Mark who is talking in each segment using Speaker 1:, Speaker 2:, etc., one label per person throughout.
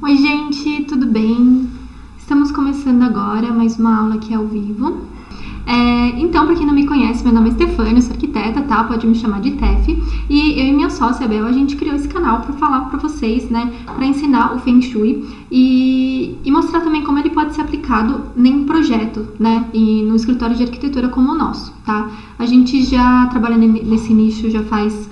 Speaker 1: Oi, gente, tudo bem? Estamos começando agora mais uma aula aqui ao vivo. Então, para quem não me conhece, meu nome é Stefania, eu sou arquiteta, tá? Pode me chamar de Tef. E eu e minha sócia, Bel, a gente criou esse canal para falar para vocês, né? Para ensinar o Feng Shui e mostrar também como ele pode ser aplicado em projeto, né? E no escritório de arquitetura como o nosso, tá? A gente já trabalha nesse nicho já faz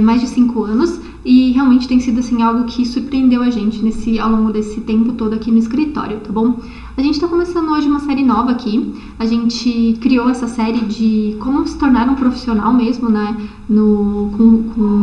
Speaker 1: mais de 5 anos e realmente tem sido assim algo que surpreendeu a gente ao longo desse tempo todo aqui no escritório, tá bom? A gente está começando hoje uma série nova aqui. A gente criou essa série de como se tornar um profissional mesmo, né?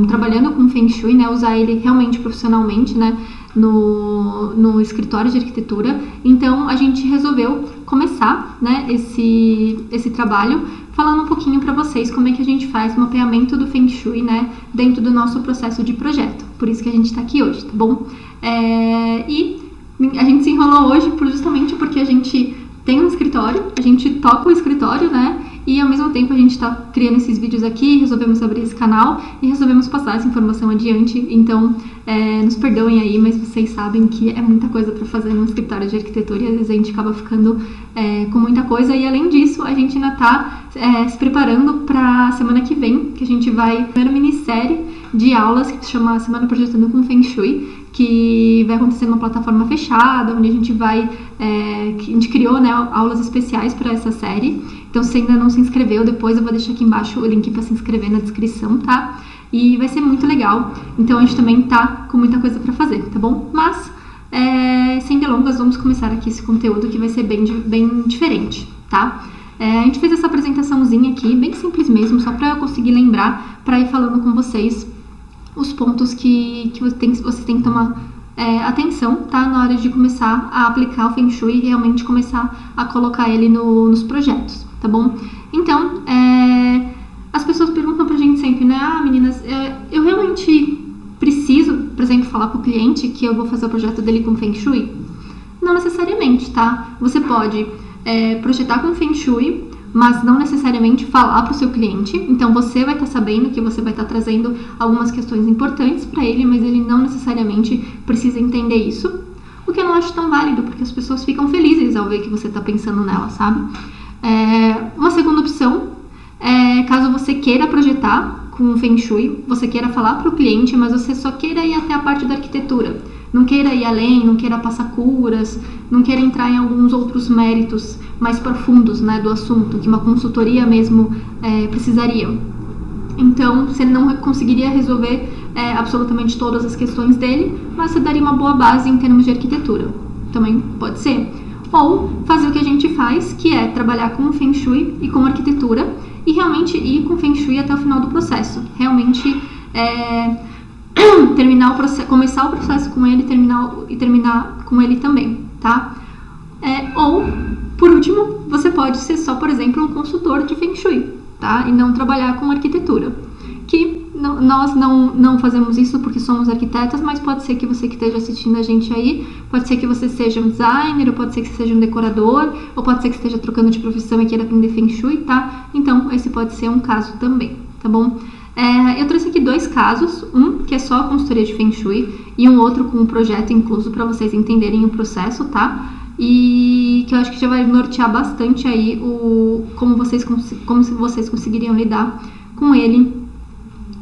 Speaker 1: Trabalhando com Feng Shui, né? Usar ele realmente profissionalmente, né? No escritório de arquitetura. Então a gente resolveu começar, né? Esse trabalho falando um pouquinho para vocês como é que a gente faz o mapeamento do Feng Shui, né? Dentro do nosso processo de projeto. Por isso que a gente está aqui hoje, tá bom? E a gente se enrolou hoje justamente porque a gente tem um escritório, a gente toca o escritório, né? E ao mesmo tempo a gente está criando esses vídeos aqui, resolvemos abrir esse canal e resolvemos passar essa informação adiante. Então, nos perdoem aí, mas vocês sabem que é muita coisa para fazer no escritório de arquitetura e às vezes a gente acaba ficando com muita coisa. E além disso, a gente ainda está se preparando para a semana que vem, que a gente vai ter uma minissérie de aulas que se chama Semana Projetando com Feng Shui, que vai acontecer numa plataforma fechada, onde a gente a gente criou, né, aulas especiais para essa série. Então, se ainda não se inscreveu, depois eu vou deixar aqui embaixo o link para se inscrever na descrição, tá? E vai ser muito legal. Então, a gente também tá com muita coisa para fazer, tá bom? Mas, sem delongas, vamos começar aqui esse conteúdo que vai ser bem diferente, tá? A gente fez essa apresentaçãozinha aqui, bem simples mesmo, só para eu conseguir lembrar, para ir falando com vocês os pontos que vocês têm que tomar atenção, tá? Na hora de começar a aplicar o Feng Shui e realmente começar a colocar ele nos projetos, tá bom? Então, as pessoas perguntam pra gente sempre, né? Ah, meninas, eu realmente preciso, por exemplo, falar pro cliente que eu vou fazer o projeto dele com Feng Shui? Não necessariamente, tá? Você pode projetar com Feng Shui, mas não necessariamente falar para o seu cliente. Então, você vai estar sabendo que você vai estar trazendo algumas questões importantes para ele, mas ele não necessariamente precisa entender isso. O que eu não acho tão válido, porque as pessoas ficam felizes ao ver que você está pensando nela, sabe? Uma segunda opção caso você queira projetar com o Feng Shui, você queira falar para o cliente, mas você só queira ir até a parte da arquitetura. Não queira ir além, não queira passar curas, não queira entrar em alguns outros méritos mais profundos, né, do assunto, que uma consultoria mesmo precisaria. Então, você não conseguiria resolver absolutamente todas as questões dele, mas você daria uma boa base em termos de arquitetura. Também pode ser. Ou fazer o que a gente faz, que é trabalhar com Feng Shui e com arquitetura, e realmente ir com Feng Shui até o final do processo. Realmente terminar o processo, começar o processo com ele e terminar com ele também, tá? Ou, por último, você pode ser só, por exemplo, um consultor de Feng Shui, tá? E não trabalhar com arquitetura. Nós não fazemos isso porque somos arquitetas, mas pode ser que você que esteja assistindo a gente aí, pode ser que você seja um designer, ou pode ser que você seja um decorador, ou pode ser que esteja trocando de profissão e queira aprender Feng Shui, tá? Então, esse pode ser um caso também, tá bom? Eu trouxe aqui 2 casos, um que é só a consultoria de Feng Shui e um outro com um projeto incluso para vocês entenderem o processo, tá? E que eu acho que já vai nortear bastante aí como vocês conseguiriam lidar com ele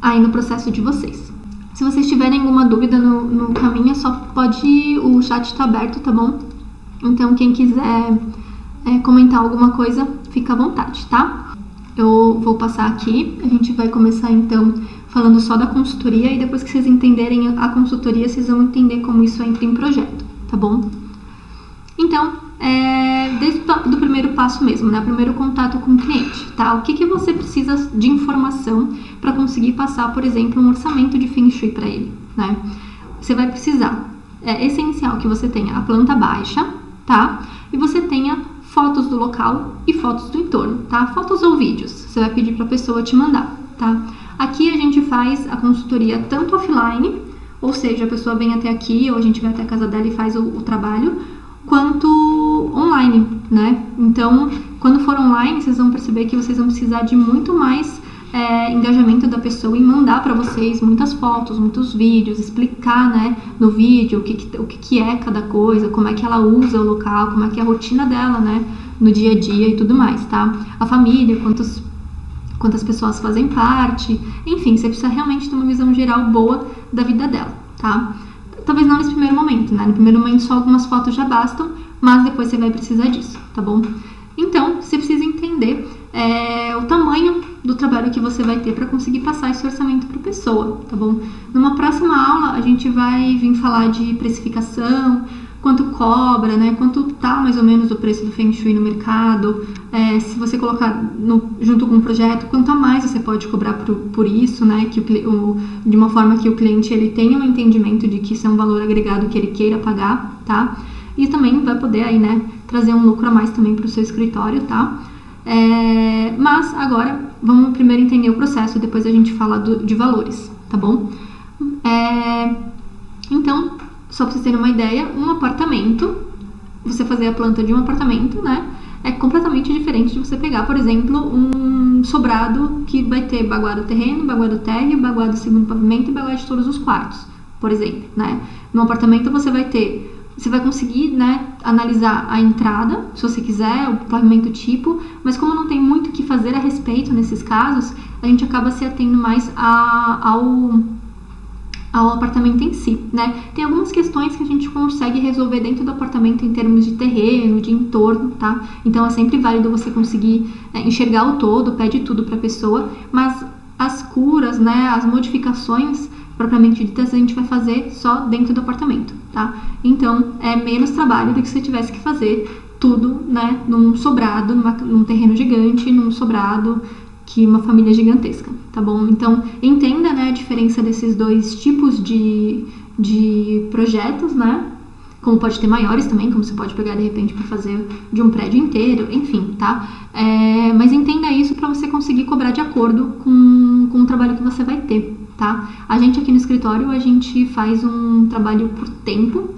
Speaker 1: aí no processo de vocês. Se vocês tiverem alguma dúvida no caminho, só pode ir, o chat está aberto, tá bom? Então, quem quiser comentar alguma coisa, fica à vontade, tá? Eu vou passar aqui, a gente vai começar então falando só da consultoria e depois que vocês entenderem a consultoria, vocês vão entender como isso entra em projeto, tá bom? Então, desde o primeiro passo mesmo, né? O primeiro contato com o cliente, tá? O que você precisa de informação para conseguir passar, por exemplo, um orçamento de Feng Shui para ele, né? Você vai precisar, é essencial que você tenha a planta baixa, tá? E você tenha fotos do local e fotos do entorno, tá? Fotos ou vídeos, você vai pedir para a pessoa te mandar, tá? Aqui a gente faz a consultoria tanto offline, ou seja, a pessoa vem até aqui, ou a gente vai até a casa dela e faz o trabalho, quanto online, né? Então, quando for online, vocês vão perceber que vocês vão precisar de muito mais engajamento da pessoa em mandar para vocês muitas fotos, muitos vídeos, explicar, né, no vídeo o que é cada coisa, como é que ela usa o local, como é que é a rotina dela, né, no dia a dia e tudo mais, tá? A família, quantas pessoas fazem parte, enfim, você precisa realmente ter uma visão geral boa da vida dela, tá? Talvez não nesse primeiro momento, né? No primeiro momento só algumas fotos já bastam, mas depois você vai precisar disso, tá bom? Então, você precisa entender o tamanho do trabalho que você vai ter para conseguir passar esse orçamento para a pessoa, tá bom? Numa próxima aula, a gente vai vir falar de precificação, quanto cobra, né? Quanto tá mais ou menos o preço do Feng Shui no mercado, se você colocar junto com o projeto, quanto a mais você pode cobrar por isso, né? De uma forma que o cliente ele tenha um entendimento de que isso é um valor agregado que ele queira pagar, tá? E também vai poder aí, né, trazer um lucro a mais também para o seu escritório, tá? Mas agora vamos primeiro entender o processo, depois a gente fala de valores, tá bom? Então, só para vocês terem uma ideia, um apartamento, você fazer a planta de um apartamento, né, é completamente diferente de você pegar, por exemplo, um sobrado que vai ter baguá do terreno, baguá do térreo, baguá do segundo pavimento e baguá de todos os quartos, por exemplo, né? No apartamento você vai conseguir, né, analisar a entrada, se você quiser, o pavimento tipo, mas como não tem muito o que fazer a respeito nesses casos, a gente acaba se atendo mais ao apartamento em si, né? Tem algumas questões que a gente consegue resolver dentro do apartamento em termos de terreno, de entorno, tá? Então é sempre válido você conseguir enxergar o todo, pede tudo para a pessoa, mas as curas, né, as modificações propriamente ditas a gente vai fazer só dentro do apartamento, tá? Então é menos trabalho do que se você tivesse que fazer tudo, né, num sobrado, num terreno gigante, num sobrado que uma família gigantesca, tá bom? Então entenda, né, a diferença desses dois tipos de projetos, né? Como pode ter maiores também, como você pode pegar de repente para fazer de um prédio inteiro, enfim, tá? Mas entenda isso para você conseguir cobrar de acordo com o trabalho que você vai ter, tá? A gente aqui no escritório, a gente faz um trabalho por tempo,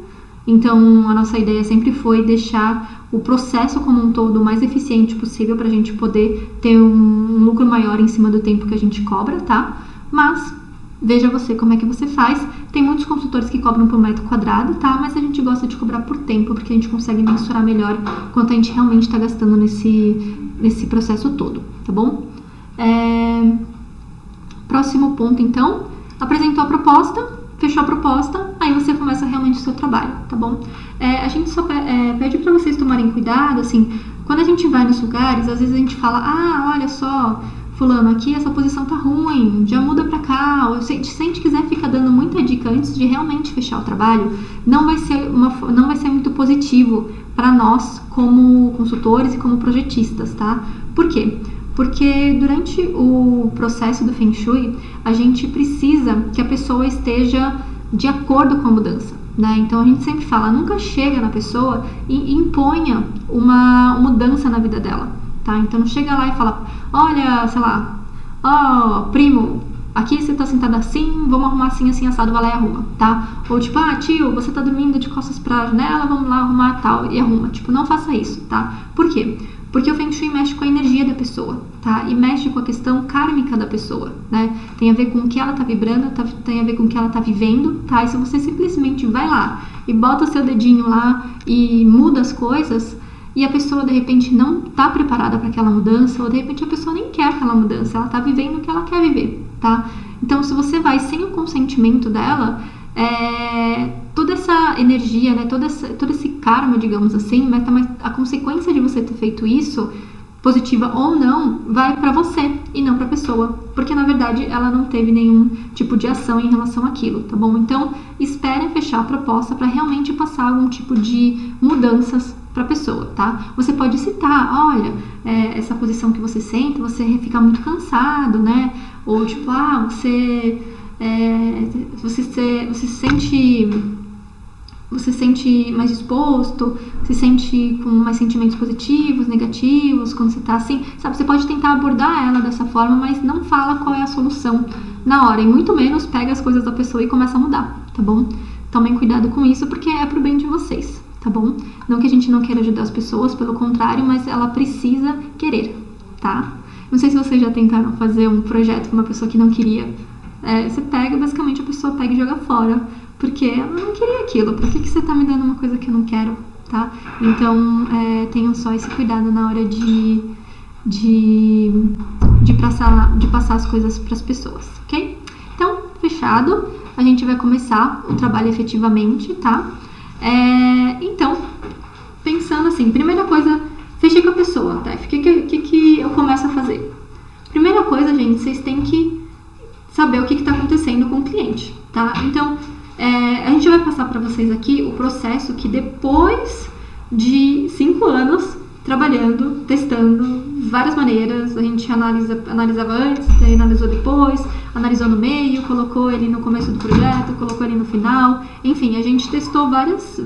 Speaker 1: então a nossa ideia sempre foi deixar o processo como um todo o mais eficiente possível para a gente poder ter um lucro maior em cima do tempo que a gente cobra, tá? Mas veja você como é que você faz. Tem muitos consultores que cobram por metro quadrado, tá? Mas a gente gosta de cobrar por tempo, porque a gente consegue mensurar melhor quanto a gente realmente está gastando nesse processo todo, tá bom? Próximo ponto, então. Apresentou a proposta, fechou a proposta, aí você começa realmente o seu trabalho, tá bom? A gente só pede para vocês tomarem cuidado, assim, quando a gente vai nos lugares, às vezes a gente fala, olha só, fulano, aqui essa posição tá ruim, já muda pra cá, ou se a gente quiser ficar dando muita dica antes de realmente fechar o trabalho, não vai ser muito positivo para nós como consultores e como projetistas, tá? Por quê? Porque durante o processo do Feng Shui, a gente precisa que a pessoa esteja de acordo com a mudança, né? Então a gente sempre fala, nunca chega na pessoa e imponha uma mudança na vida dela, tá? Então não chega lá e fala, olha, sei lá, primo, aqui você tá sentado assim, vamos arrumar assim, assim, assado, vai lá e arruma, tá? Ou tipo, tio, você tá dormindo de costas pra janela, vamos lá arrumar tal, e arruma. Tipo, não faça isso, tá? Por quê? Porque o Feng Shui mexe com a energia da pessoa, tá? E mexe com a questão kármica da pessoa, né? Tem a ver com o que ela tá vibrando, tem a ver com o que ela tá vivendo, tá? E se você simplesmente vai lá e bota o seu dedinho lá e muda as coisas, e a pessoa de repente não tá preparada para aquela mudança, ou de repente a pessoa nem quer aquela mudança, ela tá vivendo o que ela quer viver, tá? Então se você vai sem o consentimento dela, toda essa energia, né, todo esse karma, digamos assim, a consequência de você ter feito isso, positiva ou não, vai para você e não para a pessoa, porque na verdade ela não teve nenhum tipo de ação em relação àquilo, tá bom? Então espere fechar a proposta para realmente passar algum tipo de mudanças para a pessoa, tá? Você pode citar, olha, essa posição que você senta, você fica muito cansado, né? Ou tipo, você se sente mais disposto, se sente com mais sentimentos positivos, negativos, quando você tá assim, sabe? Você pode tentar abordar ela dessa forma, mas não fala qual é a solução na hora, e muito menos pega as coisas da pessoa e começa a mudar, tá bom? Tomem cuidado com isso, porque é pro bem de vocês, tá bom? Não que a gente não queira ajudar as pessoas, pelo contrário, mas ela precisa querer, tá? Não sei se vocês já tentaram fazer um projeto com uma pessoa que não queria. Você pega, basicamente a pessoa pega e joga fora, porque ela não queria aquilo. Por que você tá me dando uma coisa que eu não quero, tá? Então, tenham só esse cuidado na hora de passar as coisas para as pessoas, ok? Então, fechado, a gente vai começar o trabalho efetivamente, tá? Então, pensando assim, primeira coisa, fechei com a pessoa, tá? O que eu começo a fazer? Primeira coisa, gente, vocês têm que saber o que está acontecendo com o cliente, tá? Então, a gente vai passar para vocês aqui o processo que depois de 5 anos trabalhando, testando várias maneiras, a gente analisava antes, analisou depois, analisou no meio, colocou ele no começo do projeto, colocou ele no final, enfim, a gente testou vários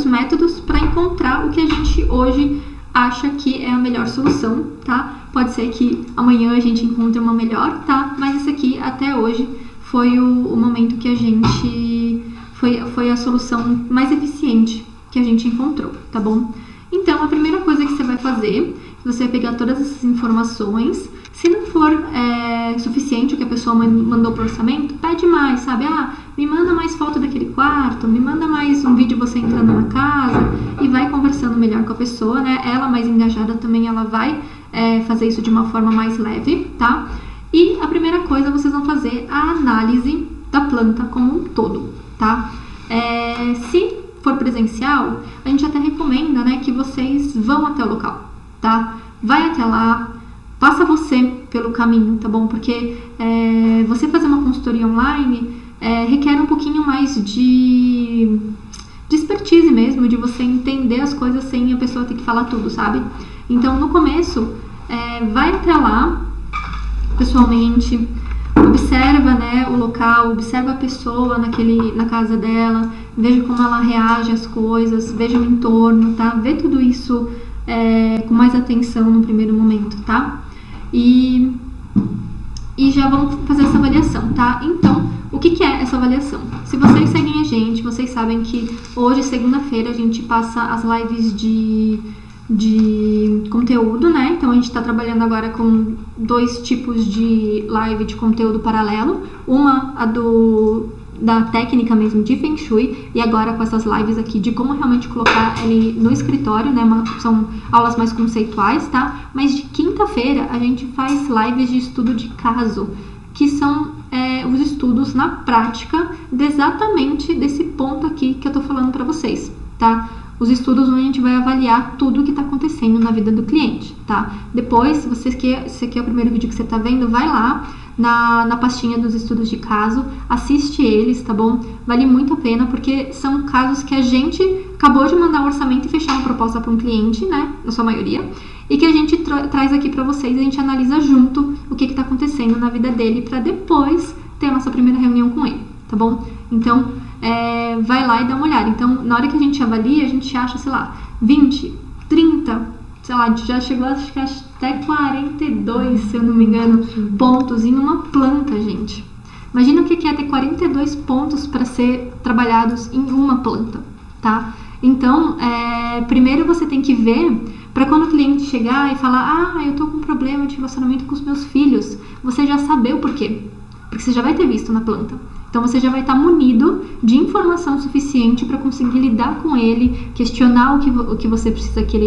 Speaker 1: métodos para encontrar o que a gente hoje acha que é a melhor solução, tá? Pode ser que amanhã a gente encontre uma melhor, tá? Mas esse aqui, até hoje, foi o momento que a gente... Foi a solução mais eficiente que a gente encontrou, tá bom? Então, a primeira coisa que você vai fazer, você vai pegar todas essas informações. Se não for suficiente o que a pessoa mandou pro orçamento, pede mais, sabe? Me manda mais foto daquele quarto, me manda mais um vídeo você entrando na casa, e vai conversando melhor com a pessoa, né? Ela mais engajada também, ela vai fazer isso de uma forma mais leve, tá? E a primeira coisa, vocês vão fazer a análise da planta como um todo, tá? Se for presencial, a gente até recomenda, né, que vocês vão até o local, tá? Vai até lá, passa você pelo caminho, tá bom? Porque você fazer uma consultoria online requer um pouquinho mais de expertise mesmo, de você entender as coisas sem a pessoa ter que falar tudo, sabe? Então, no começo, vai até lá, pessoalmente, observa, né, o local, observa a pessoa na casa dela, veja como ela reage às coisas, veja o entorno, tá? Vê tudo isso com mais atenção no primeiro momento, tá? E já vamos fazer essa avaliação, tá? Então, o que é essa avaliação? Se vocês seguem a gente, vocês sabem que hoje, segunda-feira, a gente passa as lives de conteúdo, né? Então a gente está trabalhando agora com 2 tipos de live de conteúdo paralelo. Uma, da técnica mesmo de Feng Shui, e agora com essas lives aqui de como realmente colocar ele no escritório, né? São aulas mais conceituais, tá? Mas de quinta-feira a gente faz lives de estudo de caso, que são os estudos na prática exatamente desse ponto aqui que eu tô falando para vocês, tá? Os estudos onde a gente vai avaliar tudo o que está acontecendo na vida do cliente, tá? Depois, se esse aqui é o primeiro vídeo que você está vendo, vai lá na pastinha dos estudos de caso, assiste eles, tá bom? Vale muito a pena, porque são casos que a gente acabou de mandar o orçamento e fechar uma proposta para um cliente, né? Na sua maioria. E que a gente traz aqui para vocês, a gente analisa junto o que está acontecendo na vida dele, para depois ter a nossa primeira reunião com ele, tá bom? Então, vai lá e dá uma olhada. Então, na hora que a gente avalia, a gente acha, sei lá, 20, 30, sei lá, já chegou acho que até 42, se eu não me engano, pontos em uma planta, gente. Imagina o que é ter 42 pontos para ser trabalhados em uma planta, tá? Então, primeiro você tem que ver, para quando o cliente chegar e falar, eu tô com um problema de relacionamento com os meus filhos, você já saber o porquê. Porque você já vai ter visto na planta. Então, você já vai estar munido de informação suficiente para conseguir lidar com ele, questionar o que você precisa que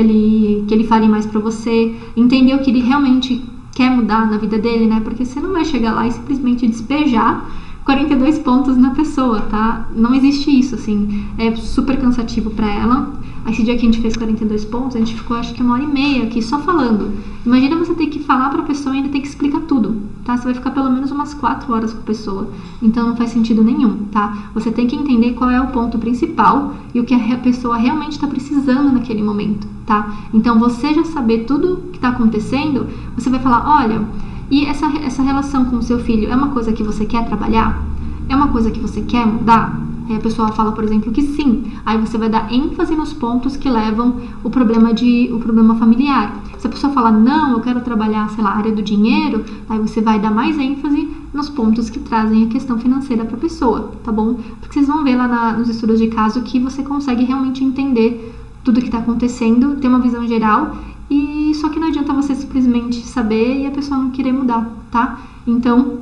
Speaker 1: ele fale mais para você, entender o que ele realmente quer mudar na vida dele, né? Porque você não vai chegar lá e simplesmente despejar 42 pontos na pessoa, tá? Não existe isso, assim. É super cansativo para ela. Esse dia que a gente fez 42 pontos, a gente ficou acho que 1h30 aqui só falando. Imagina você ter que falar pra pessoa e ainda ter que explicar tudo, tá? Você vai ficar pelo menos umas 4 horas com a pessoa. Então não faz sentido nenhum, tá? Você tem que entender qual é o ponto principal e o que a pessoa realmente está precisando naquele momento, tá? Então você já saber tudo que está acontecendo, você vai falar, olha, e essa relação com o seu filho é uma coisa que você quer trabalhar? É uma coisa que você quer mudar? Aí a pessoa fala, por exemplo, que sim. Aí você vai dar ênfase nos pontos que levam o problema familiar. Se a pessoa falar, não, eu quero trabalhar, sei lá, a área do dinheiro, aí você vai dar mais ênfase nos pontos que trazem a questão financeira para a pessoa, tá bom? Porque vocês vão ver lá nos estudos de caso que você consegue realmente entender tudo que está acontecendo, ter uma visão geral, e só que não adianta você simplesmente saber e a pessoa não querer mudar, tá? Então,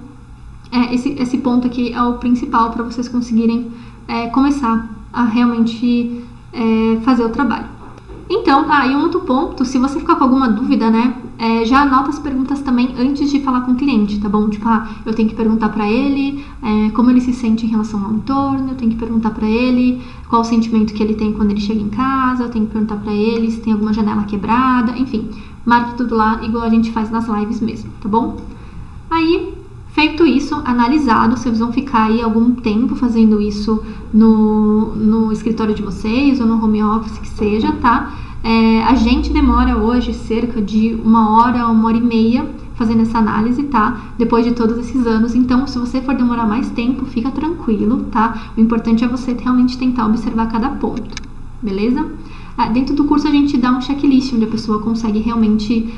Speaker 1: esse ponto aqui é o principal para vocês conseguirem começar a realmente fazer o trabalho. Então, e um outro ponto, se você ficar com alguma dúvida, né, já anota as perguntas também antes de falar com o cliente, tá bom? Tipo, eu tenho que perguntar pra ele como ele se sente em relação ao entorno, eu tenho que perguntar pra ele qual o sentimento que ele tem quando ele chega em casa, eu tenho que perguntar pra ele se tem alguma janela quebrada, enfim, marque tudo lá igual a gente faz nas lives mesmo, tá bom? Aí, feito isso, analisado, vocês vão ficar aí algum tempo fazendo isso no escritório de vocês ou no home office que seja, tá? A gente demora hoje cerca de 1 hora e meia fazendo essa análise, tá? Depois de todos esses anos. Então, se você for demorar mais tempo, fica tranquilo, tá? O importante é você realmente tentar observar cada ponto, beleza? Dentro do curso a gente dá um checklist onde a pessoa consegue realmente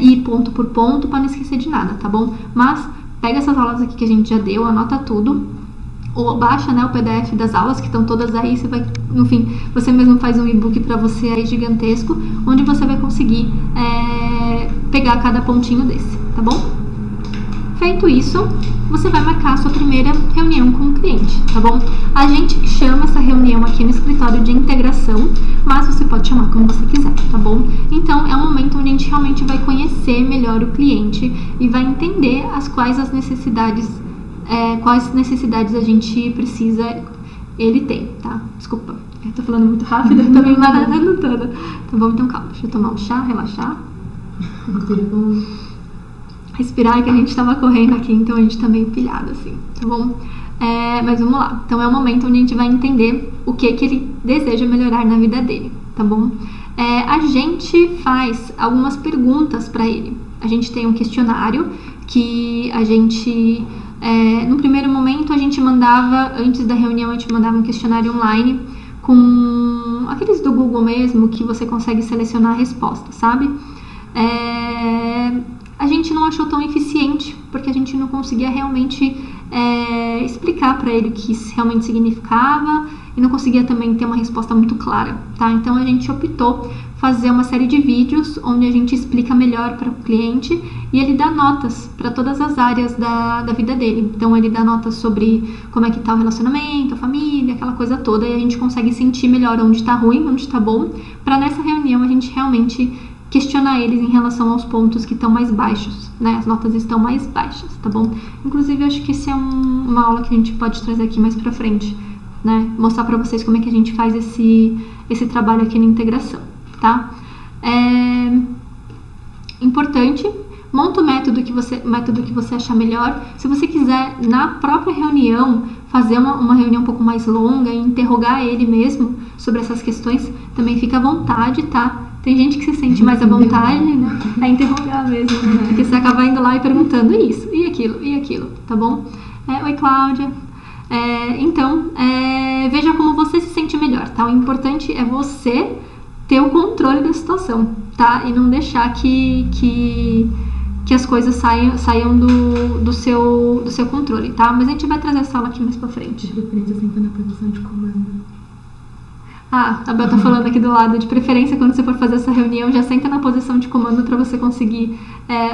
Speaker 1: ir ponto por ponto para não esquecer de nada, tá bom? Mas pega essas aulas aqui que a gente já deu, anota tudo, ou baixa, né, o PDF das aulas que estão todas aí, você vai, enfim, você mesmo faz um e-book para você aí gigantesco, onde você vai conseguir pegar cada pontinho desse, tá bom? Feito isso, você vai marcar a sua primeira reunião com o cliente, tá bom? A gente chama essa reunião aqui no escritório de integração, mas você pode chamar como você quiser, tá bom? Então, é um momento onde a gente realmente vai conhecer melhor o cliente e vai entender quais necessidades a gente precisa ele tem, tá? Desculpa, eu tô falando muito rápido, eu tô me embaralhando toda. Tá bom? Então calma, deixa eu tomar um chá, relaxar. Respirar, que a gente tava correndo aqui, então a gente tá meio pilhado, assim, tá bom? Mas vamos lá. Então é o momento onde a gente vai entender o que ele deseja melhorar na vida dele, tá bom? A gente faz algumas perguntas para ele. A gente tem um questionário que a gente... no primeiro momento a gente mandava, antes da reunião a gente mandava um questionário online com aqueles do Google mesmo, que você consegue selecionar a resposta, sabe? A gente não achou tão eficiente, porque a gente não conseguia realmente explicar para ele o que isso realmente significava e não conseguia também ter uma resposta muito clara, tá? Então a gente optou fazer uma série de vídeos onde a gente explica melhor para o cliente e ele dá notas para todas as áreas da vida dele. Então ele dá notas sobre como é que tá o relacionamento, a família, aquela coisa toda, e a gente consegue sentir melhor onde está ruim, onde está bom, para nessa reunião a gente realmente questionar eles em relação aos pontos que estão mais baixos, né? As notas estão mais baixas, tá bom? Inclusive, eu acho que esse é uma aula que a gente pode trazer aqui mais pra frente, né? Mostrar pra vocês como é que a gente faz esse trabalho aqui na integração, tá? Importante, monta o método que você achar melhor. Se você quiser, na própria reunião, fazer uma reunião um pouco mais longa e interrogar ele mesmo sobre essas questões, também fica à vontade, tá? Tem gente que se sente mais à vontade, né? A interrogar mesmo, né? Porque você acaba indo lá e perguntando isso, e aquilo, tá bom? Oi, Cláudia. Então, veja como você se sente melhor, tá? O importante é você ter o controle da situação, tá? E não deixar que as coisas saiam do seu controle, tá? Mas a gente vai trazer essa aula aqui mais pra frente.
Speaker 2: De preferência sempre na posição de comando.
Speaker 1: A Bel tá falando aqui do lado, de preferência quando você for fazer essa reunião, já senta na posição de comando para você conseguir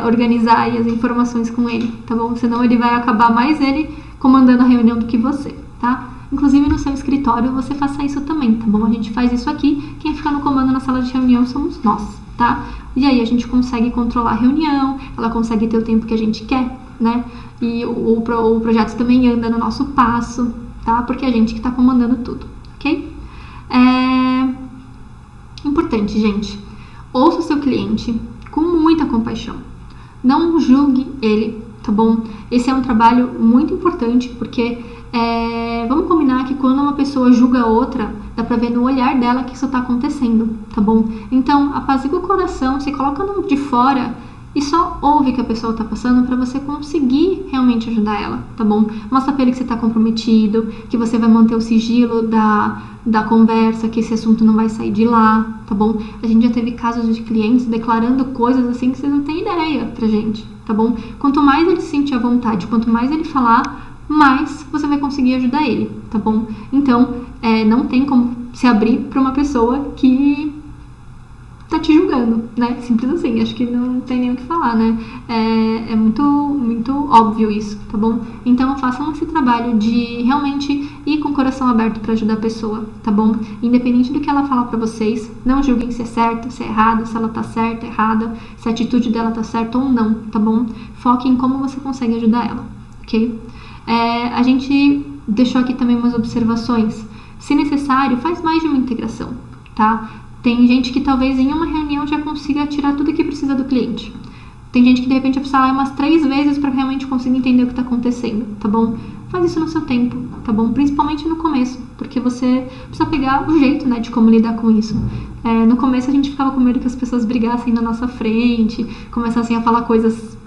Speaker 1: organizar aí as informações com ele, tá bom? Senão ele vai acabar mais ele comandando a reunião do que você, tá? Inclusive no seu escritório você faça isso também, tá bom? A gente faz isso aqui, quem fica no comando na sala de reunião somos nós, tá? E aí a gente consegue controlar a reunião, ela consegue ter o tempo que a gente quer, né? E o projeto também anda no nosso passo, tá? Porque é a gente que tá comandando tudo, ok? Importante, gente, ouça o seu cliente com muita compaixão, não julgue ele, tá bom? Esse é um trabalho muito importante, porque vamos combinar que quando uma pessoa julga a outra, dá pra ver no olhar dela que isso tá acontecendo, tá bom? Então, apazigua o coração, se coloca de fora e só ouve o que a pessoa tá passando para você conseguir realmente ajudar ela, tá bom? Mostra pra ele que você tá comprometido, que você vai manter o sigilo da conversa, que esse assunto não vai sair de lá, tá bom? A gente já teve casos de clientes declarando coisas assim que vocês não têm ideia pra gente, tá bom? Quanto mais ele se sentir à vontade, quanto mais ele falar, mais você vai conseguir ajudar ele, tá bom? Então, não tem como se abrir para uma pessoa que tá te julgando, né? Simples assim, acho que não tem nem o que falar, né? É muito, muito óbvio isso, tá bom? Então façam esse trabalho de realmente ir com o coração aberto para ajudar a pessoa, tá bom? Independente do que ela falar para vocês, não julguem se é certo, se é errado, se ela tá certa, errada, se a atitude dela tá certa ou não, tá bom? Foque em como você consegue ajudar ela, ok? A gente deixou aqui também umas observações. Se necessário, faz mais de uma integração, tá? Tem gente que talvez em uma reunião já consiga tirar tudo que precisa do cliente. Tem gente que de repente vai precisar ir umas 3 vezes para realmente conseguir entender o que está acontecendo, tá bom? Faz isso no seu tempo, tá bom? Principalmente no começo, porque você precisa pegar o jeito, né, de como lidar com isso. No começo a gente ficava com medo que as pessoas brigassem na nossa frente, começassem a falar coisas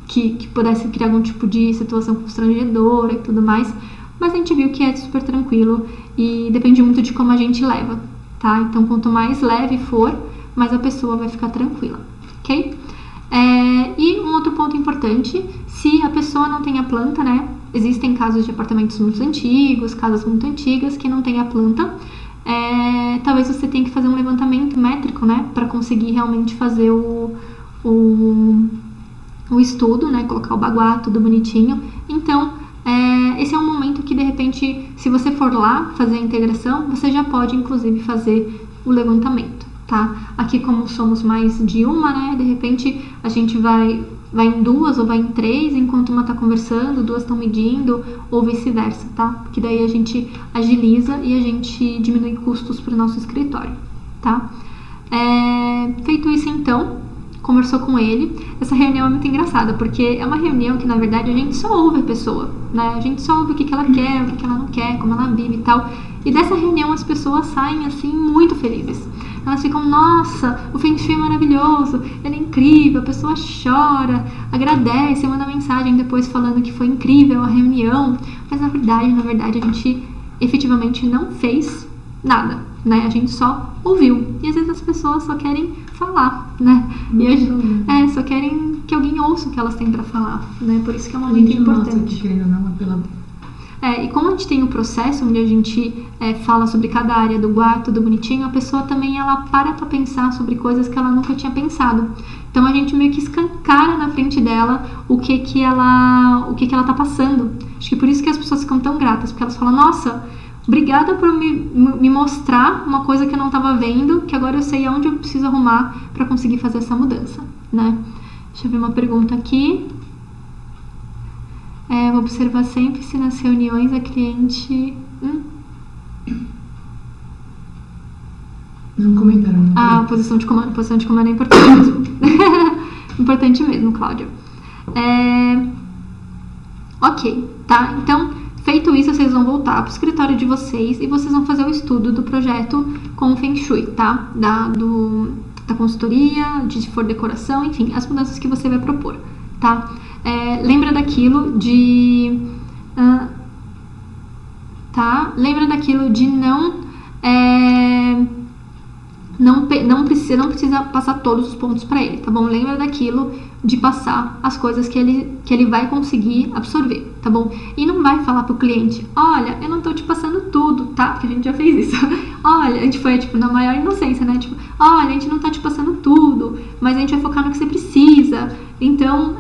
Speaker 1: que pudessem criar algum tipo de situação constrangedora e tudo mais, mas a gente viu que é super tranquilo e depende muito de como a gente leva, tá? Então, quanto mais leve for, mais a pessoa vai ficar tranquila, ok? E um outro ponto importante, se a pessoa não tem a planta, né? Existem casos de apartamentos muito antigos, casas muito antigas que não tem a planta. Talvez você tenha que fazer um levantamento métrico, né? Para conseguir realmente fazer o estudo, né? Colocar o baguá, tudo bonitinho. Então, esse é um momento que, de repente, se você for lá fazer a integração, você já pode, inclusive, fazer o levantamento, tá? Aqui, como somos mais de uma, né? De repente, a gente vai em 2 ou vai em 3, enquanto uma tá conversando, 2 estão medindo, ou vice-versa, tá? Porque daí a gente agiliza e a gente diminui custos para o nosso escritório, tá? Feito isso, então, conversou com ele. Essa reunião é muito engraçada, porque é uma reunião que, na verdade, a gente só ouve a pessoa, né? A gente só ouve o que ela quer, o que ela não quer, como ela vive e tal. E dessa reunião as pessoas saem, assim, muito felizes. Elas ficam, nossa, o Feng Shui é maravilhoso, ele é incrível, a pessoa chora, agradece, manda mensagem depois falando que foi incrível a reunião. Mas, na verdade, a gente efetivamente não fez nada, né? A gente só ouviu. E às vezes as pessoas só querem falar, né? E só querem que alguém ouça o que elas têm pra falar, né? Por isso que é uma muito importante. E como a gente tem um processo onde a gente fala sobre cada área do Gua, tudo bonitinho, a pessoa também ela para pra pensar sobre coisas que ela nunca tinha pensado. Então a gente meio que escancara na frente dela o que ela tá passando. Acho que por isso que as pessoas ficam tão gratas, porque elas falam, nossa, obrigada por me mostrar uma coisa que eu não estava vendo, que agora eu sei aonde eu preciso arrumar para conseguir fazer essa mudança, né? Deixa eu ver uma pergunta aqui. Vou observar sempre se nas reuniões a cliente...
Speaker 2: Não comentaram.
Speaker 1: Posição de comando. Posição de comando é importante mesmo. Importante mesmo, Cláudia. Ok, tá? Então, feito isso, vocês vão voltar para o escritório de vocês e vocês vão fazer o estudo do projeto com o Feng Shui, tá? Da consultoria, de se for decoração, enfim, as mudanças que você vai propor, tá? Lembra daquilo de... Lembra daquilo de não precisa passar todos os pontos para ele, tá bom? Lembra daquilo de passar as coisas que ele vai conseguir absorver, tá bom? E não vai falar pro cliente, olha, eu não tô te passando tudo, tá? Porque a gente já fez isso. Olha, a gente foi, na maior inocência, né? Olha, a gente não tá te passando tudo, mas a gente vai focar no que você precisa. Então,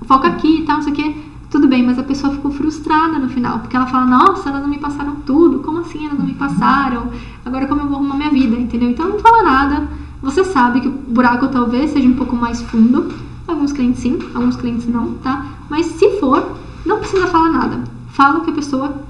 Speaker 1: foca aqui e tal, não sei o quê. Tudo bem, mas a pessoa ficou frustrada no final, porque ela fala, nossa, elas não me passaram tudo, como assim elas não me passaram? Agora como eu vou arrumar minha vida, entendeu? Então não fala nada, você sabe que o buraco talvez seja um pouco mais fundo, alguns clientes sim, alguns clientes não, tá? Mas se for, não precisa falar nada, fala o que a pessoa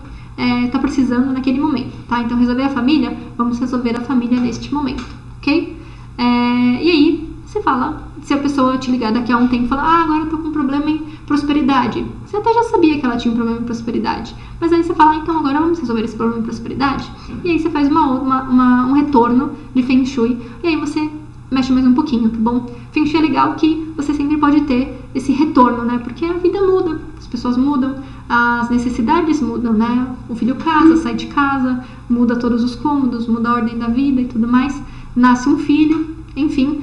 Speaker 1: tá precisando naquele momento, tá? Então resolver a família, vamos resolver a família neste momento, ok? E aí, você fala, se a pessoa te ligar daqui a um tempo e falar, agora eu tô com um problema em prosperidade. Você até já sabia que ela tinha um problema em prosperidade. Mas aí você fala, então agora vamos resolver esse problema em prosperidade? E aí você faz um retorno de Feng Shui. E aí você mexe mais um pouquinho, tá bom? Feng Shui é legal que você sempre pode ter esse retorno, né? Porque a vida muda, as pessoas mudam, as necessidades mudam, né? O filho casa, sai de casa, muda todos os cômodos, muda a ordem da vida e tudo mais. Nasce um filho, enfim...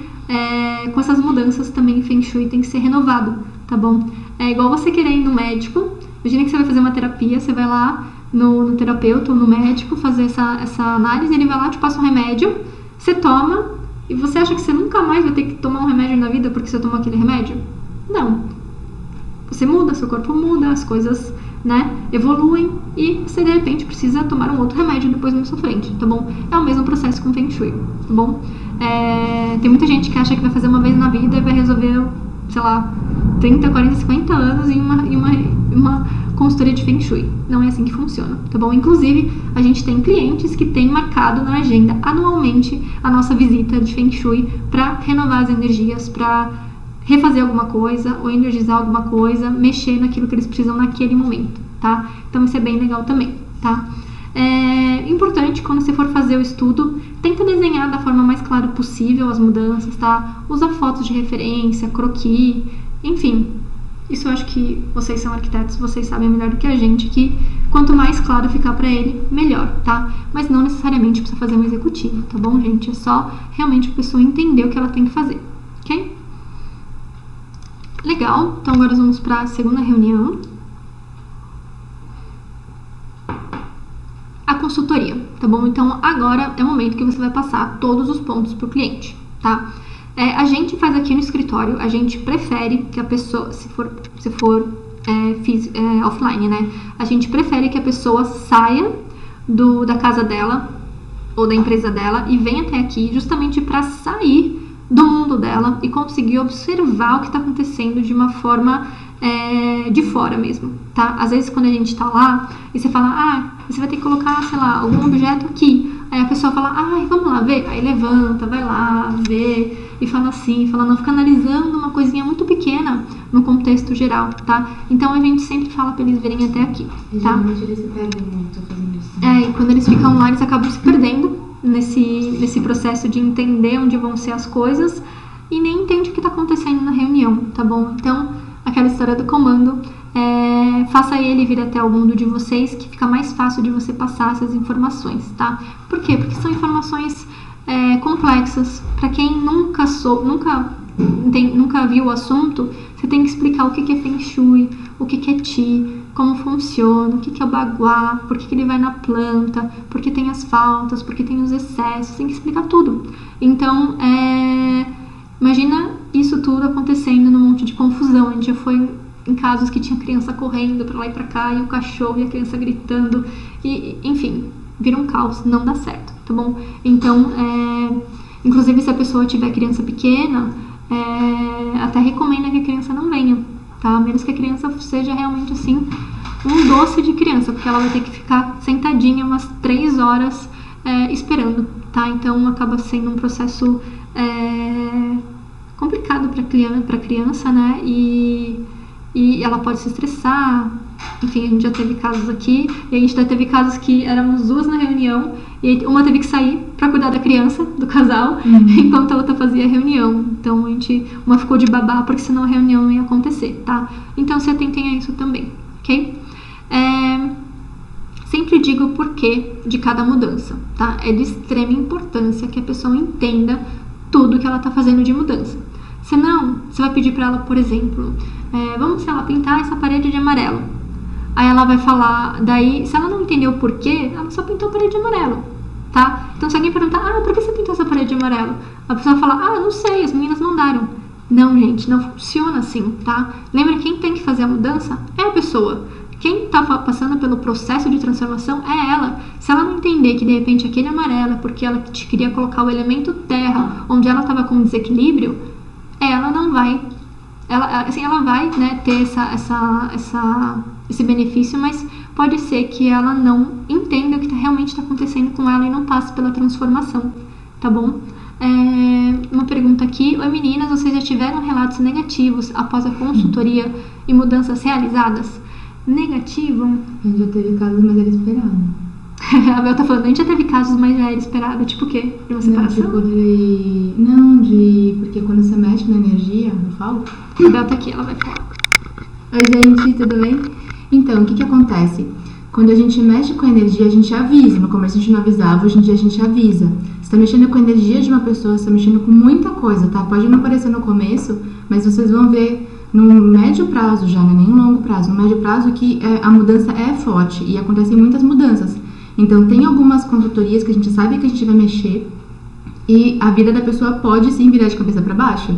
Speaker 1: com essas mudanças também o Feng Shui tem que ser renovado, tá bom? É igual você querer ir no médico. Imagina que você vai fazer uma terapia, você vai lá no terapeuta ou no médico fazer essa análise, ele vai lá, te passa um remédio, você toma, e você acha que você nunca mais vai ter que tomar um remédio na vida porque você tomou aquele remédio? Não. Você muda, seu corpo muda, as coisas, né, evoluem e você de repente precisa tomar um outro remédio depois na sua frente, tá bom? É o mesmo processo com Feng Shui, tá bom? Tem muita gente que acha que vai fazer uma vez na vida e vai resolver, sei lá, 30, 40, 50 anos em uma consultoria de Feng Shui. Não é assim que funciona, tá bom? Inclusive, a gente tem clientes que têm marcado na agenda anualmente a nossa visita de Feng Shui para renovar as energias, para refazer alguma coisa ou energizar alguma coisa, mexer naquilo que eles precisam naquele momento, tá? Então isso é bem legal também, tá? É importante, quando você for fazer o estudo, tenta desenhar da forma mais clara possível as mudanças, tá? Usa fotos de referência, croquis, enfim. Isso eu acho que vocês são arquitetos, vocês sabem melhor do que a gente, que quanto mais claro ficar pra ele, melhor, tá? Mas não necessariamente precisa fazer um executivo, tá bom, gente? É só realmente a pessoa entender o que ela tem que fazer, ok? Legal, então agora vamos para a segunda reunião. A consultoria, tá bom? Então agora é o momento que você vai passar todos os pontos para o cliente, tá? A gente faz aqui no escritório, a gente prefere que a pessoa, se for offline, né? A gente prefere que a pessoa saia da casa dela ou da empresa dela e venha até aqui justamente para sair do mundo dela e conseguir observar o que está acontecendo de uma forma de fora mesmo, tá? Às vezes quando a gente tá lá e você fala, você vai ter que colocar, sei lá, algum objeto aqui. Aí a pessoa fala, vamos lá ver. Aí levanta, vai lá, vê e fala assim, não, fica analisando uma coisinha muito pequena no contexto geral, tá? Então a gente sempre fala pra eles virem até aqui, tá?
Speaker 2: Geralmente eles se perdem muito fazendo isso.
Speaker 1: E quando eles ficam lá, eles acabam se perdendo nesse processo de entender onde vão ser as coisas e nem entende o que está acontecendo na reunião, tá bom? Então, aquela história do comando, faça ele vir até o mundo de vocês, que fica mais fácil de você passar essas informações, tá? Por quê? Porque são informações complexas. Para quem nunca viu o assunto, você tem que explicar o que é Feng Shui, o que é Qi, como funciona, o que é o Baguá, por que ele vai na planta, por que tem as faltas, por que tem os excessos, tem que explicar tudo. Então, imagina isso tudo acontecendo num monte de confusão. A gente já foi em casos que tinha criança correndo pra lá e pra cá, e o cachorro e a criança gritando, e enfim, vira um caos, não dá certo, tá bom? Então, inclusive se a pessoa tiver criança pequena, até recomenda que a criança não venha, tá? A menos que a criança seja realmente assim, um doce de criança, porque ela vai ter que ficar sentadinha umas 3 horas esperando, tá? Então acaba sendo um processo complicado para criança, né? E ela pode se estressar. Enfim, a gente já teve casos aqui, e a gente já teve casos que éramos 2 na reunião e uma teve que sair para cuidar da criança, do casal, enquanto a outra fazia a reunião. Então uma ficou de babá porque senão a reunião não ia acontecer, tá? Então se atentem a isso também, ok? Sempre digo o porquê de cada mudança, tá? É de extrema importância que a pessoa entenda tudo que ela tá fazendo de mudança. Senão, você vai pedir para ela, por exemplo, vamos, sei lá, pintar essa parede de amarelo. Aí ela vai falar, daí, se ela não entendeu o porquê, ela só pintou a parede de amarelo, tá? Então se alguém perguntar, por que você pintou essa parede de amarelo? A pessoa vai falar, não sei, as meninas mandaram. Não, gente, não funciona assim, tá? Lembra, quem tem que fazer a mudança é a pessoa. Quem tá passando pelo processo de transformação é ela. Se ela não entender que de repente aquele amarelo é porque ela queria colocar o elemento terra onde ela estava com desequilíbrio, ela não vai, ela vai, né, ter esse benefício, mas pode ser que ela não entenda o que realmente está acontecendo com ela e não passe pela transformação, tá bom? Uma pergunta aqui, oi meninas, vocês já tiveram relatos negativos após a consultoria e mudanças realizadas? Negativo?
Speaker 2: A gente já teve casos, mas era esperado.
Speaker 1: A Bel tá falando, a gente já teve casos, mas já era esperado. Tipo o quê? De uma separação?
Speaker 2: Porque quando você mexe na energia, eu falo.
Speaker 1: A Bel tá aqui, ela vai falar.
Speaker 2: Oi gente, tudo bem? Então, o que acontece? Quando a gente mexe com a energia, a gente avisa. No começo a gente não avisava, hoje em dia a gente avisa. Você tá mexendo com a energia de uma pessoa, você tá mexendo com muita coisa, tá? Pode não aparecer no começo, mas vocês vão ver no médio prazo já, né? Nem no longo prazo, no médio prazo que a mudança é forte e acontecem muitas mudanças. Então tem algumas consultorias que a gente sabe que a gente vai mexer e a vida da pessoa pode sim virar de cabeça para baixo.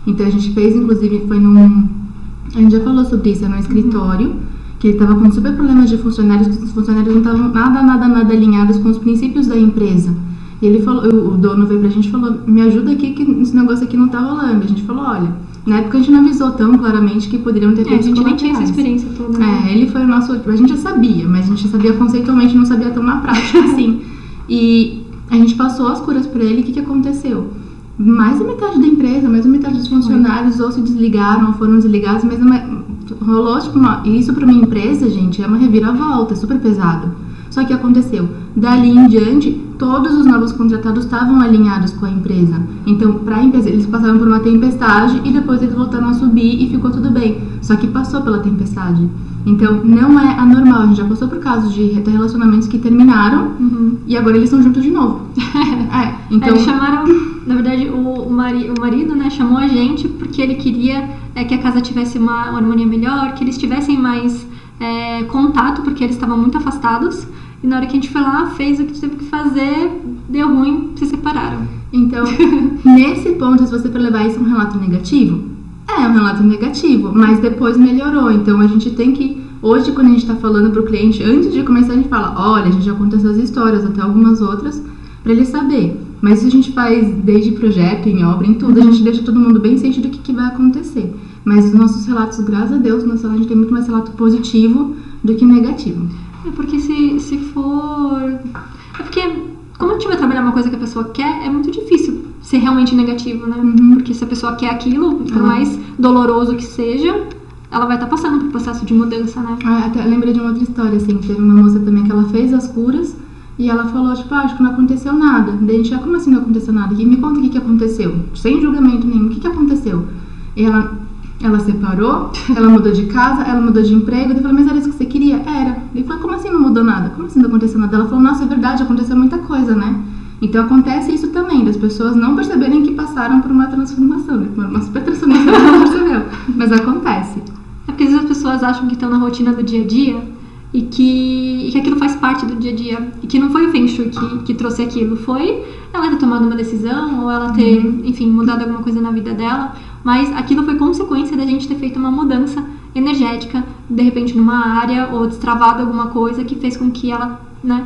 Speaker 2: Então a gente fez, inclusive, a gente já falou sobre isso, num escritório, que ele estava com super problemas de funcionários, que os funcionários não estavam nada alinhados com os princípios da empresa. E ele falou, o dono veio pra gente e falou, me ajuda aqui que esse negócio aqui não tá rolando. A gente falou, olha, na época a gente não avisou tão claramente que poderiam ter
Speaker 1: a gente nem tinha essa experiência toda,
Speaker 2: né? Ele foi o nosso, a gente já sabia, mas a gente já sabia conceitualmente, não sabia tão na prática, assim. E a gente passou as curas pra ele, e o que aconteceu? Mais da metade da empresa, mais da metade dos funcionários ou se desligaram ou foram desligados, mas rolou, tipo, isso para uma empresa, gente, é uma reviravolta, é super pesado. Só que aconteceu, dali em diante, todos os novos contratados estavam alinhados com a empresa. Então, para a empresa, eles passaram por uma tempestade e depois eles voltaram a subir e ficou tudo bem. Só que passou pela tempestade. Então, não é anormal. A gente já passou por casos de relacionamentos que terminaram e agora eles estão juntos de novo.
Speaker 1: Então... Eles chamaram, na verdade, o marido, né, chamou a gente porque ele queria que a casa tivesse uma harmonia melhor, que eles tivessem mais contato, porque eles estavam muito afastados. E na hora que a gente foi lá, fez o que teve que fazer, deu ruim, se separaram.
Speaker 2: Então, nesse ponto, se você for levar isso a um relato negativo, é um relato negativo, mas depois melhorou. Então, a gente tem que... Hoje, quando a gente está falando para o cliente, antes de começar, a gente fala, olha, a gente já conta essas histórias, até algumas outras, para ele saber. Mas isso a gente faz desde projeto, em obra, em tudo. A gente deixa todo mundo bem ciente do que vai acontecer. Mas os nossos relatos, graças a Deus, a gente tem muito mais relato positivo do que negativo.
Speaker 1: É porque se for... É porque, como a gente vai trabalhar uma coisa que a pessoa quer, é muito difícil ser realmente negativo, né? Porque se a pessoa quer aquilo, por mais doloroso que seja, ela vai estar passando por processo de mudança, né?
Speaker 2: Até lembrei de uma outra história, assim, teve uma moça também que ela fez as curas e ela falou, tipo, acho que não aconteceu nada. Daí a gente, como assim não aconteceu nada? E me conta o que aconteceu. Sem julgamento nenhum, o que aconteceu? E ela separou, ela mudou de casa, ela mudou de emprego. Eu falei, mas era isso que você queria? Era. Ele falou, como assim não mudou nada? Como assim não aconteceu nada? Ela falou, nossa, é verdade, aconteceu muita coisa, né? Então acontece isso também, das pessoas não perceberem que passaram por uma transformação, né? Uma super transformação que não percebeu, mas acontece.
Speaker 1: É porque às vezes as pessoas acham que estão na rotina do dia a dia e que aquilo faz parte do dia a dia e que não foi o Feng Shui que trouxe aquilo, foi ela ter tomado uma decisão ou ela ter, enfim, mudado alguma coisa na vida dela, mas aquilo foi consequência da gente ter feito uma mudança energética, de repente numa área ou destravado alguma coisa que fez com que ela, né,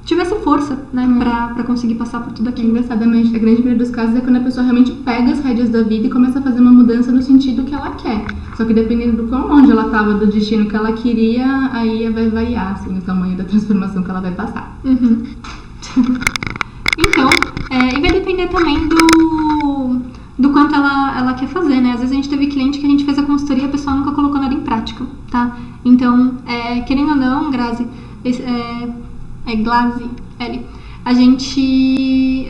Speaker 1: tivesse força, né, pra conseguir passar por tudo aquilo.
Speaker 2: Engraçadamente, a grande maioria dos casos é quando a pessoa realmente pega as rédeas da vida e começa a fazer uma mudança no sentido que ela quer. Só que dependendo do quão longe ela estava do destino que ela queria, aí vai variar, assim, o tamanho da transformação que ela vai passar.
Speaker 1: Então, e vai depender também do quanto ela quer fazer, né? Às vezes a gente teve cliente que a gente fez a consultoria e a pessoa nunca colocou nada em prática, tá? Então, querendo ou não, Grazi, Glazi, L, a gente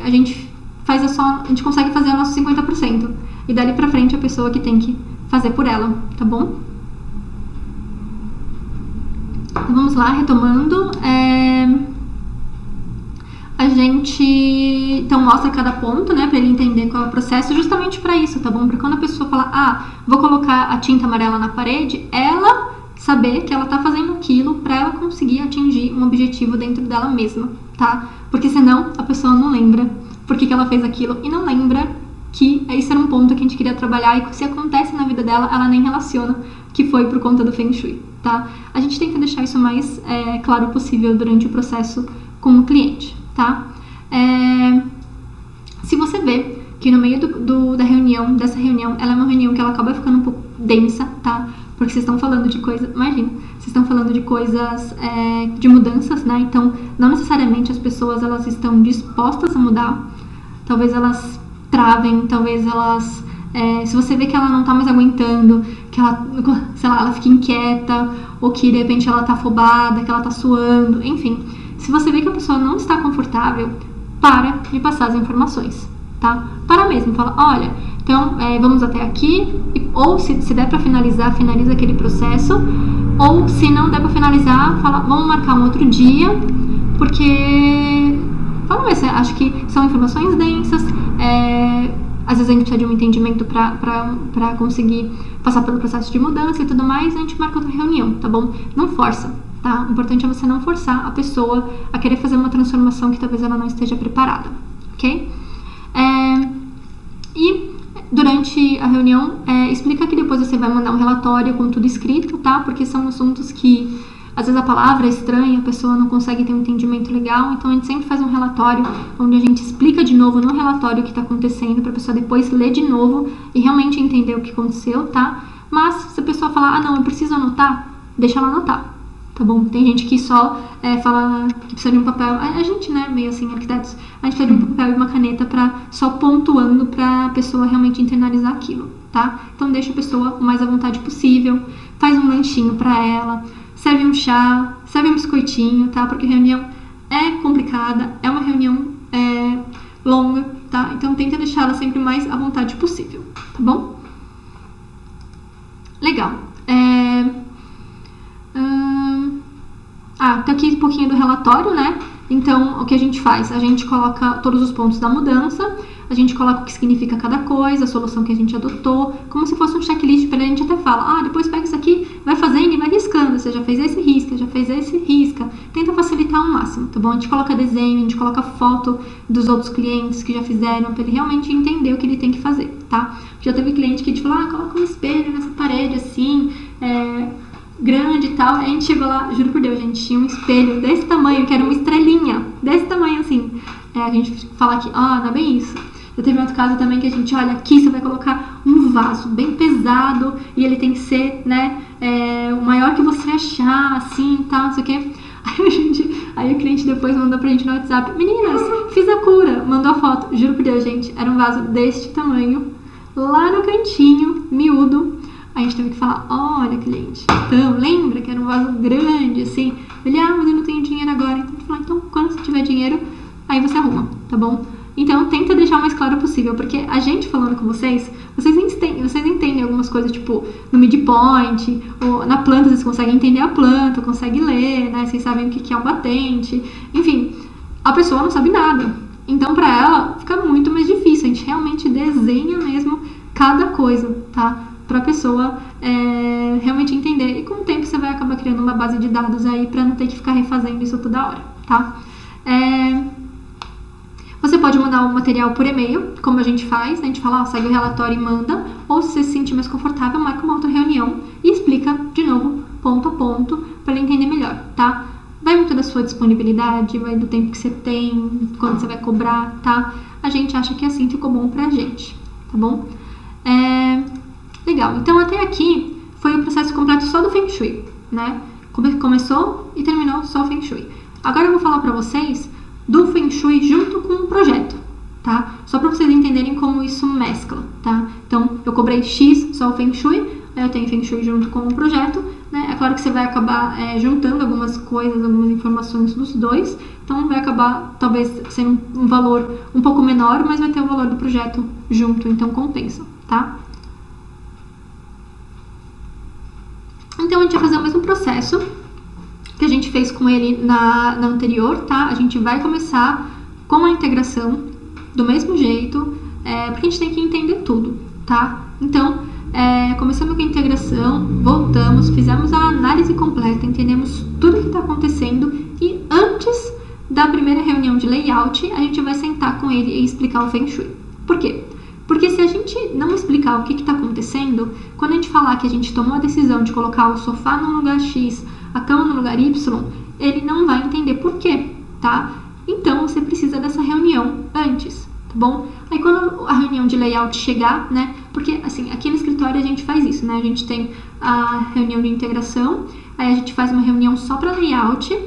Speaker 1: consegue fazer o nosso 50%. E dali pra frente a pessoa que tem que fazer por ela, tá bom? Então vamos lá, retomando. A gente então mostra cada ponto, né, pra ele entender qual é o processo, justamente pra isso, tá bom? Pra quando a pessoa falar, vou colocar a tinta amarela na parede, ela saber que ela tá fazendo aquilo pra ela conseguir atingir um objetivo dentro dela mesma, tá? Porque senão a pessoa não lembra por que ela fez aquilo e não lembra que esse era um ponto que a gente queria trabalhar e que se acontece na vida dela, ela nem relaciona que foi por conta do Feng Shui, tá? A gente tenta deixar isso o mais claro possível durante o processo com o cliente, tá? Se você vê que no meio dessa reunião, ela é uma reunião que ela acaba ficando um pouco densa, tá? Porque vocês estão falando de coisas, imagina, vocês estão falando de coisas, de mudanças, né? Então, não necessariamente as pessoas, elas estão dispostas a mudar. Talvez elas travem, talvez elas, se você vê que ela não tá mais aguentando, que ela, sei lá, ela fica inquieta, ou que de repente ela tá afobada, que ela tá suando, enfim. Se você vê que a pessoa não está confortável, para de passar as informações, tá? Para mesmo, fala, olha, então vamos até aqui, ou se der pra finalizar, finaliza aquele processo, ou se não der pra finalizar, fala, vamos marcar um outro dia, porque, vamos ver, acho que são informações densas, às vezes a gente precisa de um entendimento para conseguir passar pelo processo de mudança e tudo mais, a gente marca outra reunião, tá bom? Não força, tá? O importante é você não forçar a pessoa a querer fazer uma transformação que talvez ela não esteja preparada, ok? E durante a reunião, explica que depois você vai mandar um relatório com tudo escrito, tá? Porque são assuntos que às vezes a palavra é estranha, a pessoa não consegue ter um entendimento legal, então a gente sempre faz um relatório onde a gente explica de novo no relatório o que está acontecendo, para a pessoa depois ler de novo e realmente entender o que aconteceu, tá? Mas se a pessoa falar, não, eu preciso anotar, deixa ela anotar, tá bom? Tem gente que só fala que precisa de um papel, a gente, né, meio assim, arquitetos, a gente precisa de um papel e uma caneta para só pontuando para a pessoa realmente internalizar aquilo, tá? Então deixa a pessoa o mais à vontade possível, faz um lanchinho para ela, serve um chá, serve um biscoitinho, tá? Porque a reunião é complicada, é uma reunião longa, tá? Então tenta deixá-la sempre mais à vontade possível, tá bom? Legal. Tá aqui um pouquinho do relatório, né? Então, o que a gente faz? A gente coloca todos os pontos da mudança, a gente coloca o que significa cada coisa, a solução que a gente adotou, como se fosse um checklist, para a gente até fala, depois pega isso aqui, vai fazendo e vai riscando, você já fez esse risca, já fez esse risca, tenta facilitar ao máximo, tá bom? A gente coloca desenho, a gente coloca foto dos outros clientes que já fizeram, para ele realmente entender o que ele tem que fazer, tá? Já teve cliente que a gente falou, coloca um espelho nessa parede assim, grande e tal, aí a gente chegou lá, juro por Deus, gente, tinha um espelho desse tamanho, que era uma estrelinha, desse tamanho assim, a gente fala aqui, não é bem isso. Já teve outro caso também que a gente, olha, aqui você vai colocar um vaso bem pesado e ele tem que ser, né, o maior que você achar, assim, tal, não sei o quê. Aí o cliente depois mandou pra gente no WhatsApp, meninas, fiz a cura, mandou a foto, juro por Deus, gente, era um vaso deste tamanho, lá no cantinho, miúdo. A gente teve que falar, olha, cliente, então, lembra que era um vaso grande, assim? Ele, mas eu não tenho dinheiro agora. Então, a gente falou, então, quando você tiver dinheiro, aí você arruma, tá bom? Então, tenta deixar o mais claro possível, porque a gente falando com vocês entendem algumas coisas, tipo, no midpoint, ou na planta, vocês conseguem entender a planta, conseguem ler, né? Vocês sabem o que é um batente, enfim, a pessoa não sabe nada. Então, pra ela, fica muito mais difícil. A gente realmente desenha mesmo cada coisa, tá? Pra pessoa realmente entender. E com o tempo você vai acabar criando uma base de dados aí pra não ter que ficar refazendo isso toda hora, tá? Você pode mandar o material por e-mail, como a gente faz. A gente fala, segue o relatório e manda. Ou se você se sentir mais confortável, marca uma outra reunião e explica de novo, ponto a ponto, pra ele entender melhor, tá? Vai muito da sua disponibilidade, vai do tempo que você tem, quando você vai cobrar, tá? A gente acha que assim ficou bom pra gente, tá bom? Legal, então até aqui foi o processo completo só do Feng Shui, né? Começou e terminou só o Feng Shui. Agora eu vou falar pra vocês do Feng Shui junto com o projeto, tá? Só pra vocês entenderem como isso mescla, tá? Então, eu cobrei X só o Feng Shui, aí eu tenho Feng Shui junto com o projeto, né? É claro que você vai acabar juntando algumas coisas, algumas informações dos dois, então vai acabar talvez sendo um valor um pouco menor, mas vai ter o valor do projeto junto, então compensa, tá? Então, a gente vai fazer o mesmo processo que a gente fez com ele na anterior, tá? A gente vai começar com a integração do mesmo jeito, porque a gente tem que entender tudo, tá? Então, começamos com a integração, voltamos, fizemos a análise completa, entendemos tudo que está acontecendo e antes da primeira reunião de layout, a gente vai sentar com ele e explicar o Feng Shui. Por quê? Porque se a gente não explicar o que está acontecendo, quando a gente falar que a gente tomou a decisão de colocar o sofá no lugar X, a cama no lugar Y, ele não vai entender por quê, tá? Então, você precisa dessa reunião antes, tá bom? Aí, quando a reunião de layout chegar, né? Porque, assim, aqui no escritório a gente faz isso, né? A gente tem a reunião de integração, aí a gente faz uma reunião só para layout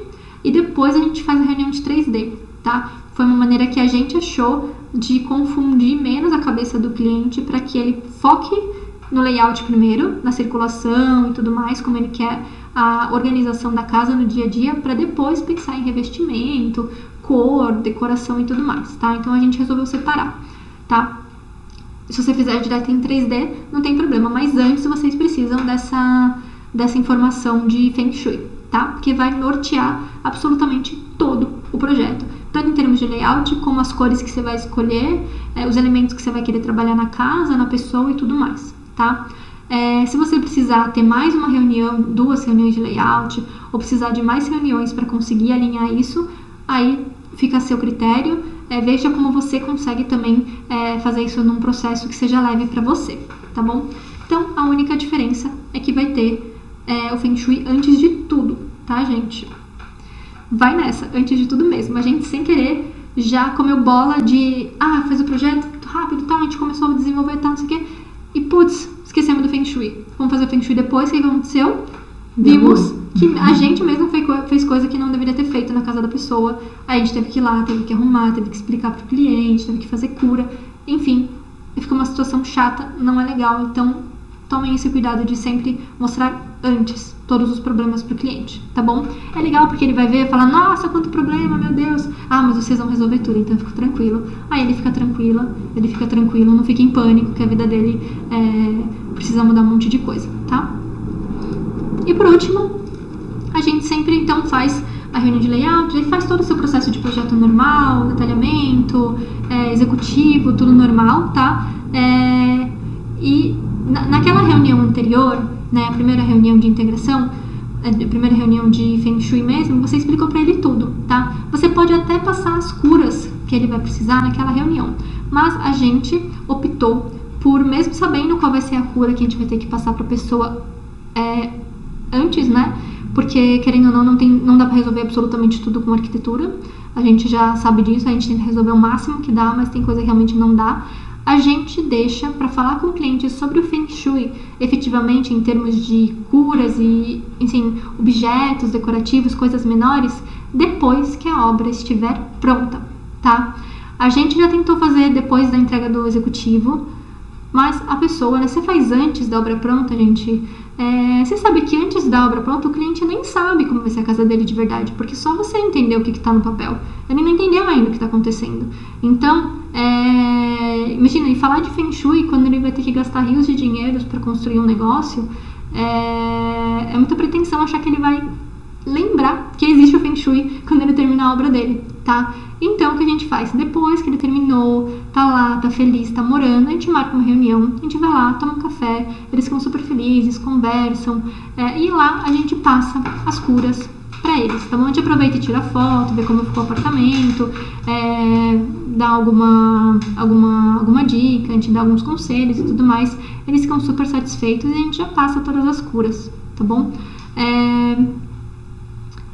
Speaker 1: e depois a gente faz a reunião de 3D, tá? Foi uma maneira que a gente achou de confundir menos a cabeça do cliente para que ele foque no layout primeiro, na circulação e tudo mais, como ele quer a organização da casa no dia a dia, para depois pensar em revestimento, cor, decoração e tudo mais, tá? Então a gente resolveu separar, tá? Se você fizer direto em 3D, não tem problema, mas antes vocês precisam dessa informação de Feng Shui, tá? Porque vai nortear absolutamente todo o projeto. tanto em termos de layout, como as cores que você vai escolher, os elementos que você vai querer trabalhar na casa, na pessoa e tudo mais, tá? Se você precisar ter mais uma reunião, 2 reuniões de layout, ou precisar de mais reuniões para conseguir alinhar isso, aí fica a seu critério. Veja como você consegue também fazer isso num processo que seja leve para você, tá bom? Então, a única diferença é que vai ter o Feng Shui antes de tudo, tá, gente? Vai nessa, antes de tudo mesmo. A gente, sem querer, já comeu bola de faz o projeto rápido, tá, a gente começou a desenvolver, tá, não sei o quê, e putz, esquecemos do Feng Shui. Vamos fazer o Feng Shui depois. O que aconteceu? Vimos que a gente mesmo fez coisa que não deveria ter feito na casa da pessoa. Aí a gente teve que ir lá, teve que arrumar, teve que explicar pro cliente, teve que fazer cura. Enfim, ficou uma situação chata, não é legal. Então, tomem esse cuidado de sempre mostrar antes todos os problemas pro cliente, tá bom? É legal porque ele vai ver e falar, nossa, quanto problema, meu Deus. Mas vocês vão resolver tudo, então fica tranquilo. Aí ele fica tranquilo, não fica em pânico, que a vida dele precisa mudar um monte de coisa, tá? E por último, a gente sempre então faz a reunião de layout, aí faz todo o seu processo de projeto normal, detalhamento, executivo, tudo normal, tá? E naquela reunião anterior, né, a primeira reunião de integração, a primeira reunião de Feng Shui mesmo, você explicou pra ele tudo, tá? Você pode até passar as curas que ele vai precisar naquela reunião, mas a gente optou por, mesmo sabendo qual vai ser a cura que a gente vai ter que passar pra pessoa antes, né? Porque, querendo ou não dá pra resolver absolutamente tudo com arquitetura. A gente já sabe disso, a gente tenta resolver o máximo que dá, mas tem coisa que realmente não dá. A gente deixa para falar com o cliente sobre o Feng Shui, efetivamente, em termos de curas e, enfim, objetos decorativos, coisas menores, depois que a obra estiver pronta, tá? A gente já tentou fazer depois da entrega do executivo, mas a pessoa, né, você faz antes da obra pronta, gente. Você sabe que antes da obra pronta o cliente nem sabe como vai ser a casa dele de verdade, porque só você entendeu o que está no papel. Ele não entendeu ainda o que está acontecendo. Então, imagina, e falar de Feng Shui quando ele vai ter que gastar rios de dinheiros para construir um negócio, é muita pretensão achar que ele vai lembrar que existe o Feng Shui quando ele terminar a obra dele, tá? Então, o que a gente faz? Depois que ele terminou, tá lá, tá feliz, tá morando, a gente marca uma reunião, a gente vai lá, toma um café, eles ficam super felizes, conversam, e lá a gente passa as curas pra eles, tá bom? A gente aproveita e tira foto, vê como ficou o apartamento, dá alguma dica, a gente dá alguns conselhos e tudo mais. Eles ficam super satisfeitos e a gente já passa todas as curas, tá bom?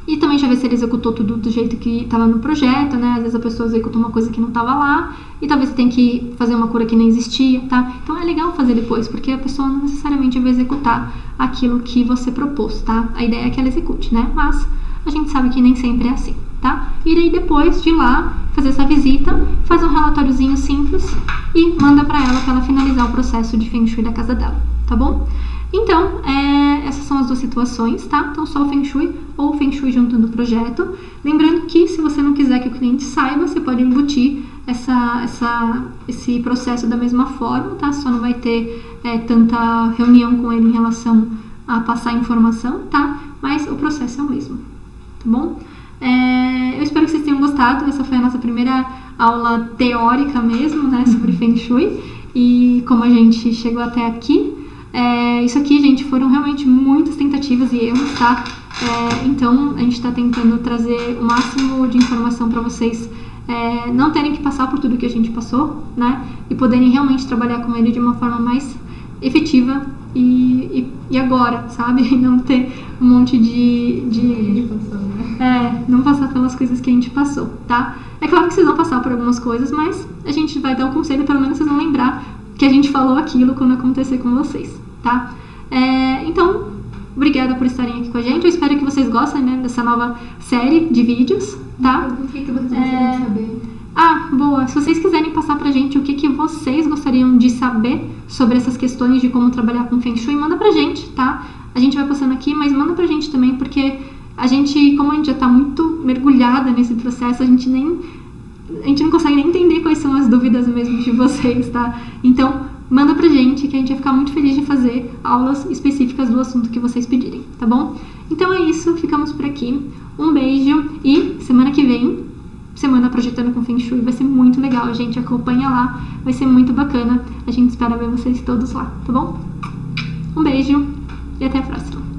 Speaker 1: E também já vê se ele executou tudo do jeito que estava no projeto, né? Às vezes a pessoa executou uma coisa que não estava lá e talvez você tenha que fazer uma cura que nem existia, tá? Então é legal fazer depois, porque a pessoa não necessariamente vai executar aquilo que você propôs, tá? A ideia é que ela execute, né? Mas a gente sabe que nem sempre é assim, tá? E aí depois de lá, fazer essa visita, faz um relatóriozinho simples e manda pra ela finalizar o processo de Feng Shui da casa dela, tá bom? Então, essas são as duas situações, tá? Então, só o Feng Shui ou o Feng Shui junto no projeto. Lembrando que, se você não quiser que o cliente saiba, você pode embutir esse processo da mesma forma, tá? Só não vai ter tanta reunião com ele em relação a passar informação, tá? Mas o processo é o mesmo, tá bom? Eu espero que vocês tenham gostado. Essa foi a nossa primeira aula teórica mesmo, né? Sobre Feng Shui e como a gente chegou até aqui. Isso aqui, gente, foram realmente muitas tentativas e erros, tá? Então, a gente tá tentando trazer o máximo de informação para vocês não terem que passar por tudo que a gente passou, né? E poderem realmente trabalhar com ele de uma forma mais efetiva e agora, sabe? E não ter um monte não passar pelas coisas que a gente passou, tá? É claro que vocês vão passar por algumas coisas, mas a gente vai dar o conselho, pelo menos vocês vão lembrar que a gente falou aquilo quando acontecer com vocês, tá? Então, obrigada por estarem aqui com a gente. Eu espero que vocês gostem, né, dessa nova série de vídeos, tá?
Speaker 2: O que vocês gostariam de saber?
Speaker 1: Boa. Se vocês quiserem passar pra gente o que vocês gostariam de saber sobre essas questões de como trabalhar com Feng Shui, manda pra gente, tá? A gente vai passando aqui, mas manda pra gente também, porque como a gente já tá muito mergulhada nesse processo, a gente não consegue nem entender quais são as dúvidas mesmo de vocês, tá? Então, manda pra gente que a gente vai ficar muito feliz de fazer aulas específicas do assunto que vocês pedirem, tá bom? Então é isso, ficamos por aqui. Um beijo e semana que vem semana projetando com Feng Shui. Vai ser muito legal, gente. Acompanha lá. Vai ser muito bacana. A gente espera ver vocês todos lá, tá bom? Um beijo e até a próxima.